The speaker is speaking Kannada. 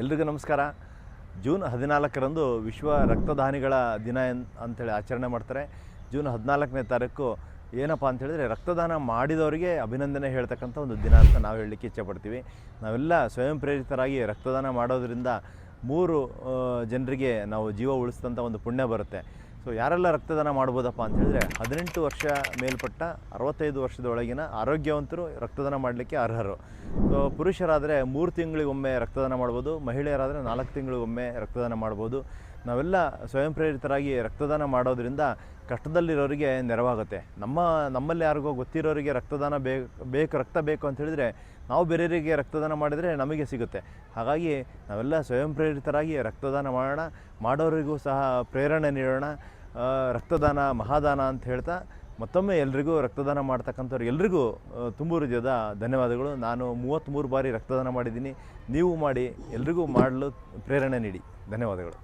ಎಲ್ರಿಗೂ ನಮಸ್ಕಾರ. ಜೂನ್ 14ರಂದು ವಿಶ್ವ ರಕ್ತದಾನಿಗಳ ದಿನ ಅಂಥೇಳಿ ಆಚರಣೆ ಮಾಡ್ತಾರೆ. ಜೂನ್ 14ನೇ ತಾರೀಕು ಏನಪ್ಪ ಅಂತ ಹೇಳಿದ್ರೆ ರಕ್ತದಾನ ಮಾಡಿದವರಿಗೆ ಅಭಿನಂದನೆ ಹೇಳ್ತಕ್ಕಂಥ ಒಂದು ದಿನ ಅಂತ ನಾವು ಹೇಳಲಿಕ್ಕೆ ಇಚ್ಛೆಪಡ್ತೀವಿ. ನಾವೆಲ್ಲ ಸ್ವಯಂ ಪ್ರೇರಿತರಾಗಿ ರಕ್ತದಾನ ಮಾಡೋದರಿಂದ 3 ಜನರಿಗೆ ನಾವು ಜೀವ ಉಳಿಸಿದಂಥ ಒಂದು ಪುಣ್ಯ ಬರುತ್ತೆ. ಸೊ ಯಾರೆಲ್ಲ ರಕ್ತದಾನ ಮಾಡ್ಬೋದಪ್ಪ ಅಂತ ಹೇಳಿದ್ರೆ 18 ವರ್ಷ ಮೇಲ್ಪಟ್ಟ 65 ವರ್ಷದೊಳಗಿನ ಆರೋಗ್ಯವಂತರು ರಕ್ತದಾನ ಮಾಡಲಿಕ್ಕೆ ಅರ್ಹರು. ಸೊ ಪುರುಷರಾದರೆ 3 ತಿಂಗಳಿಗೊಮ್ಮೆ ರಕ್ತದಾನ ಮಾಡ್ಬೋದು, ಮಹಿಳೆಯರಾದರೆ 4 ತಿಂಗಳಿಗೊಮ್ಮೆ ರಕ್ತದಾನ ಮಾಡ್ಬೋದು. ನಾವೆಲ್ಲ ಸ್ವಯಂ ಪ್ರೇರಿತರಾಗಿ ರಕ್ತದಾನ ಮಾಡೋದರಿಂದ ಕಷ್ಟದಲ್ಲಿರೋರಿಗೆ ನೆರವಾಗುತ್ತೆ. ನಮ್ಮಲ್ಲಿ ಯಾರಿಗೋ ಗೊತ್ತಿರೋರಿಗೆ ರಕ್ತದಾನ ರಕ್ತ ಬೇಕು ಅಂತ ಹೇಳಿದರೆ ನಾವು ಬೇರೆಯವರಿಗೆ ರಕ್ತದಾನ ಮಾಡಿದರೆ ನಮಗೆ ಸಿಗುತ್ತೆ. ಹಾಗಾಗಿ ನಾವೆಲ್ಲ ಸ್ವಯಂ ಪ್ರೇರಿತರಾಗಿ ರಕ್ತದಾನ ಮಾಡೋರಿಗೂ ಸಹ ಪ್ರೇರಣೆ ನೀಡೋಣ. ರಕ್ತದಾನ ಮಹಾದಾನ ಅಂತ ಹೇಳ್ತಾ ಮತ್ತೊಮ್ಮೆ ಎಲ್ರಿಗೂ ರಕ್ತದಾನ ಮಾಡ್ತಕ್ಕಂಥವ್ರು ಎಲ್ರಿಗೂ ತುಂಬ ಹೃದಯದ ಧನ್ಯವಾದಗಳು. ನಾನು 33 ಬಾರಿ ರಕ್ತದಾನ ಮಾಡಿದ್ದೀನಿ. ನೀವು ಮಾಡಿ, ಎಲ್ರಿಗೂ ಮಾಡಲು ಪ್ರೇರಣೆ ನೀಡಿ. ಧನ್ಯವಾದಗಳು.